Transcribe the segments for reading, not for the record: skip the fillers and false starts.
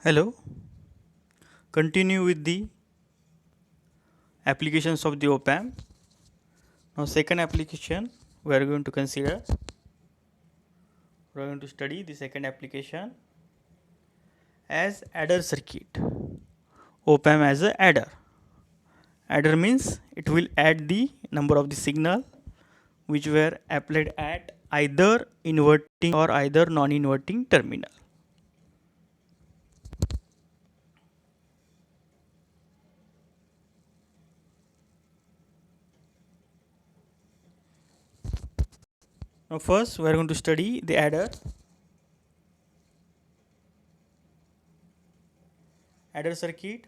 Hello, continue with the applications of the op-amp. Now second application we are going to consider, we are going to study the second application as adder circuit. Op-amp as a adder. Adder means it will add the number of the signal which were applied at either inverting or either non-inverting terminal. Now first we are going to study the adder. Adder circuit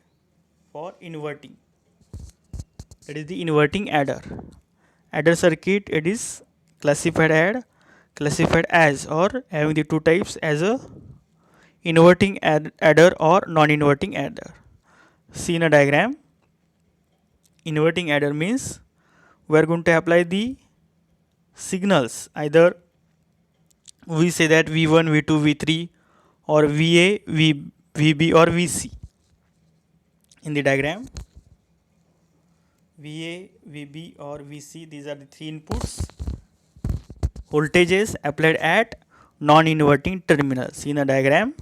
for inverting. That is the inverting adder. Adder circuit, it is classified as or having the two types as a inverting adder or non-inverting adder. See in a diagram, inverting adder means we are going to apply the signals, either we say that V1, V2, V3 or VA, VB or VC. In the diagram, VA, VB or VC, these are the three inputs. Voltages applied at non-inverting terminals. In a diagram,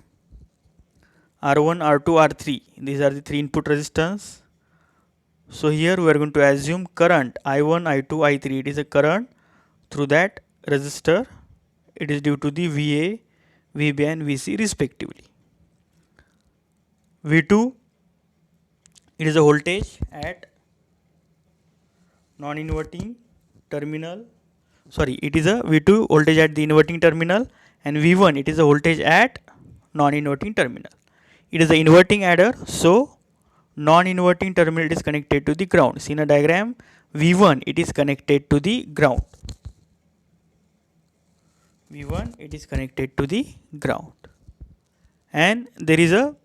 R1, R2, R3, these are the three input resistance. So here we are going to assume current I1, I2, I3, it is a current through that resistor. It is due to the VA, VB and VC respectively. V2, it is a voltage at non-inverting terminal. Sorry, it is a V2 voltage at the inverting terminal, and V1 it is a voltage at non-inverting terminal. It is an inverting adder, so non-inverting terminal is connected to the ground. See in a diagram, V1 it is connected to the ground. V1 it is connected to the ground, and there is a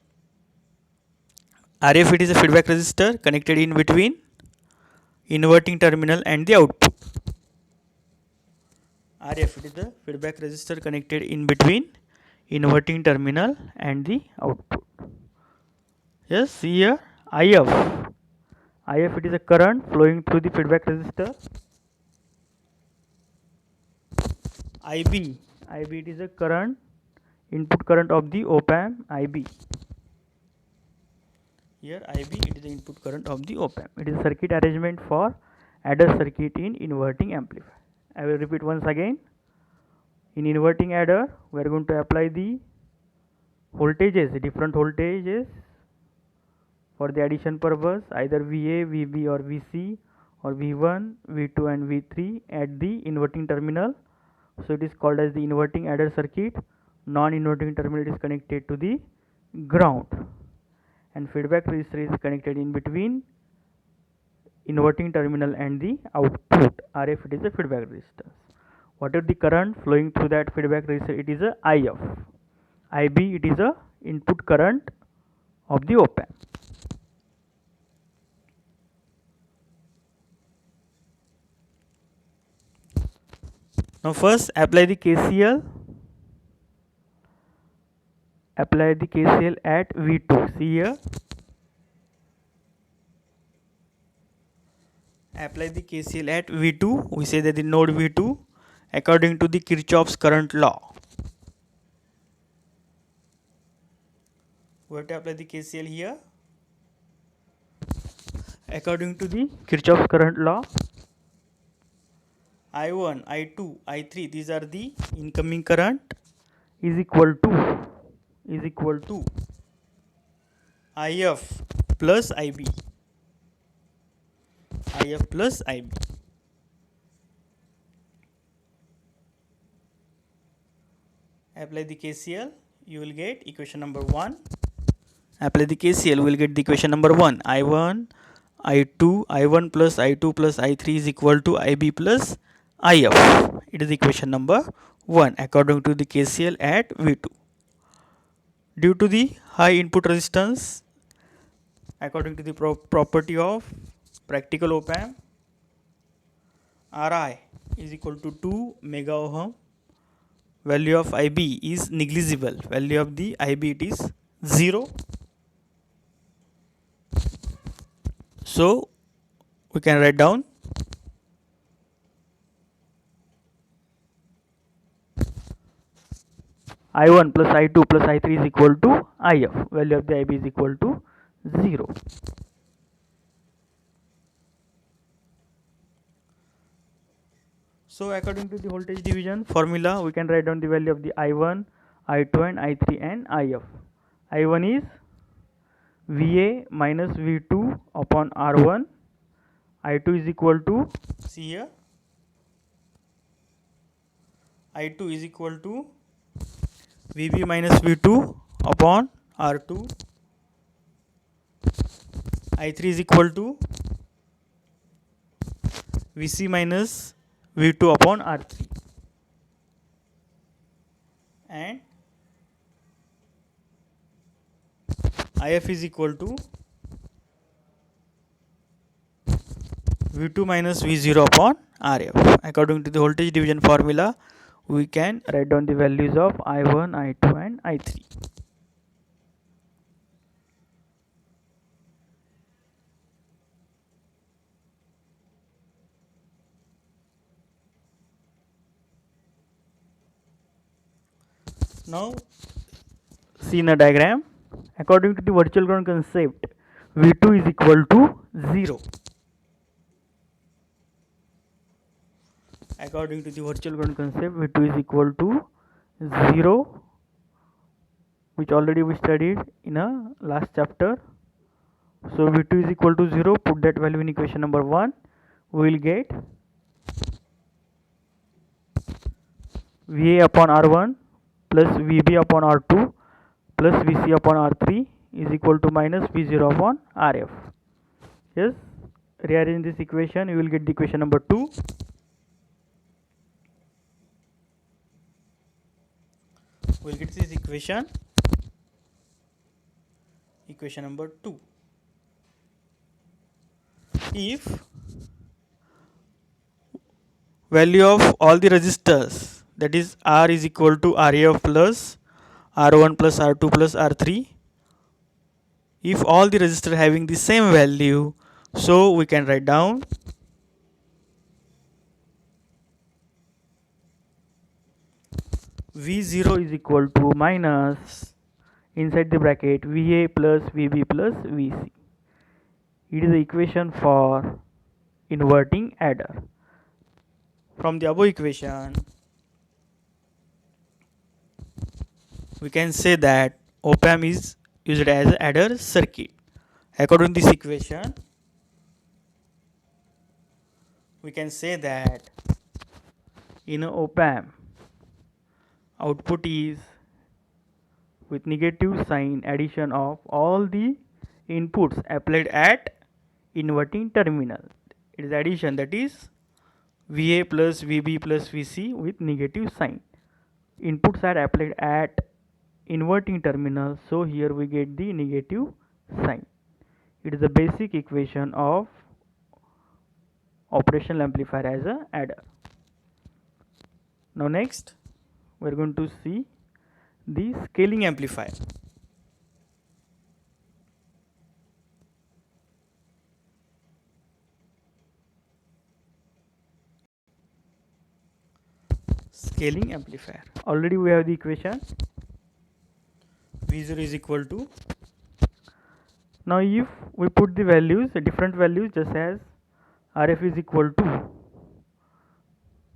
RF, it is a feedback resistor connected in between inverting terminal and the output. RF, it is the feedback resistor connected in between inverting terminal and the output. Yes, see here IF. IF, it is a current flowing through the feedback resistor. IB, it is a current, input current of the op-amp IB. Here IB, it is the input current of the op-amp. It is a circuit arrangement for adder circuit in inverting amplifier. I will repeat once again. In inverting adder, we are going to apply the voltages, different voltages for the addition purpose, either VA, VB or VC or V1, V2 and V3 at the inverting terminal. So it is called as the inverting adder circuit. Non-inverting terminal is connected to the ground, and feedback resistor is connected in between inverting terminal and the output. RF, it is a feedback resistance. What is the current flowing through that feedback resistor? It is a IF. IB, it is a input current of the op-amp. Now first apply the KCL. Apply the KCL at V2. See here. Apply the KCL at V2. We say that the node V2 according to the Kirchhoff's current law. We have to apply the KCL here. According to the Kirchhoff's current law, I1, I2, I3, these are the incoming current, is equal to IF plus IB. IF plus IB. Apply the KCL, you will get equation number 1. Apply the KCL, we will get the equation number 1. I1 plus I2 plus I3 is equal to IB plus IF. It is equation number 1 according to the KCL at V2. Due to the high input resistance, according to the property of practical op-amp, Ri is equal to 2 mega ohm. Value of IB is negligible. Value of the IB, it is 0. So we can write down I1 plus I2 plus I3 is equal to IF. Value of the IB is equal to 0. So according to the voltage division formula, we can write down the value of the I1, I2 and I3 and IF. I1 is VA minus V2 upon R1. I2 is equal to, see here, I2 is equal to VB minus V2 upon R2. I3 is equal to VC minus V2 upon R3. And IF is equal to V2 minus V0 upon RF. According to the voltage division formula, we can write down the values of I1, I2 and I3. Now see in a diagram, according to the virtual ground concept, V2 is equal to 0. According to the virtual ground concept, V2 is equal to 0, which already we studied in a last chapter. So V2 is equal to 0, put that value in equation number 1, we will get VA upon R1 plus VB upon R2 plus VC upon R3 is equal to minus V0 upon RF. Yes, rearrange this equation, you will get the equation number 2. We will get this equation number 2. If value of all the resistors, that is R is equal to RAF plus R1 plus R2 plus R3, if all the resistors having the same value, so we can write down V0 is equal to minus inside the bracket VA plus VB plus VC. It is the equation for inverting adder. From the above equation, we can say that op-amp is used as an adder circuit. According to this equation, we can say that in an op-amp, output is with negative sign addition of all the inputs applied at inverting terminal. It is addition, that is VA plus VB plus VC with negative sign. Inputs are applied at inverting terminal, so here we get the negative sign. It is the basic equation of operational amplifier as a adder. Now next we are going to see the scaling amplifier. Scaling amplifier. Already we have the equation V0 is equal to. Now if we put the values, different values, just as RF is equal to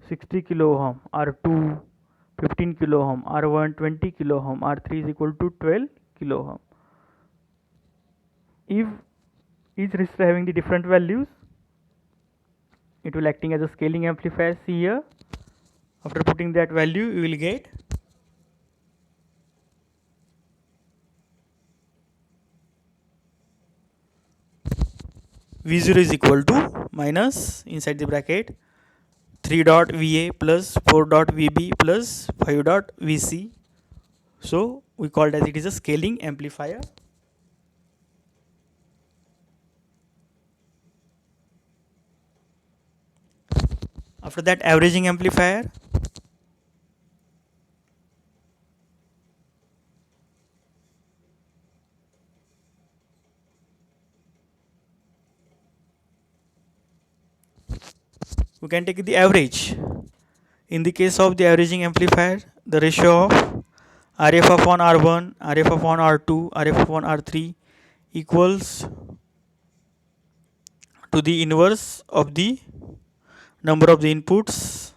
60 kilo ohm, R2 15 kilo ohm, R1 20 kilo ohm, R3 is equal to 12 kilo ohm. If each resistor having the different values, it will acting as a scaling amplifier. See here, after putting that value, you will get V0 is equal to minus inside the bracket 3 dot VA plus 4 dot VB plus 5 dot VC. So we called as it is a scaling amplifier. After that, averaging amplifier. we can take the average. In the case of the averaging amplifier, the ratio of RF upon R1, RF upon R2, RF upon R3 equals to the inverse of the number of the inputs.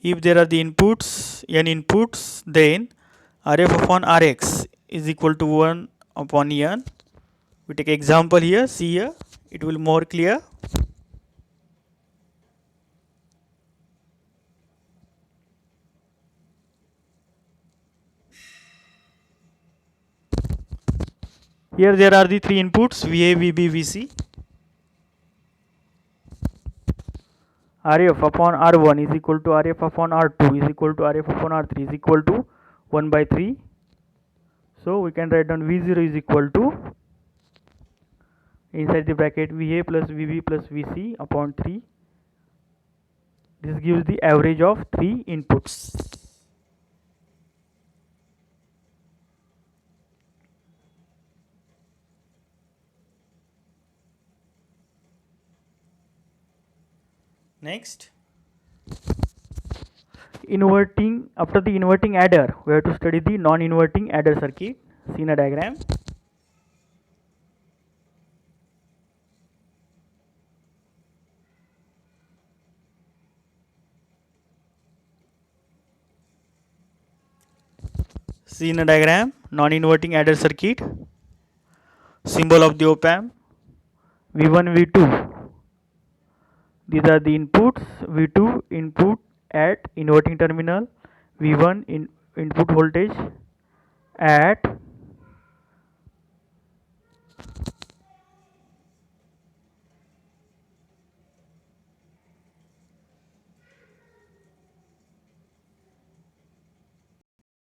If there are the inputs, n inputs, then RF upon Rx is equal to 1 upon n. We take example here, see here, it will more clear. Here there are the three inputs VA, VB, VC. RF upon R1 is equal to RF upon R2 is equal to RF upon R3 is equal to 1 by 3. So we can write down V0 is equal to, inside the bracket, VA plus VB plus VC upon 3. This gives the average of 3 inputs. Next, inverting. After the inverting adder, we have to study the non-inverting adder circuit. See in a diagram. See in a diagram, non-inverting adder circuit. Symbol of the op-amp, V1, V2. These are the inputs. V2 input at inverting terminal, V1 input voltage at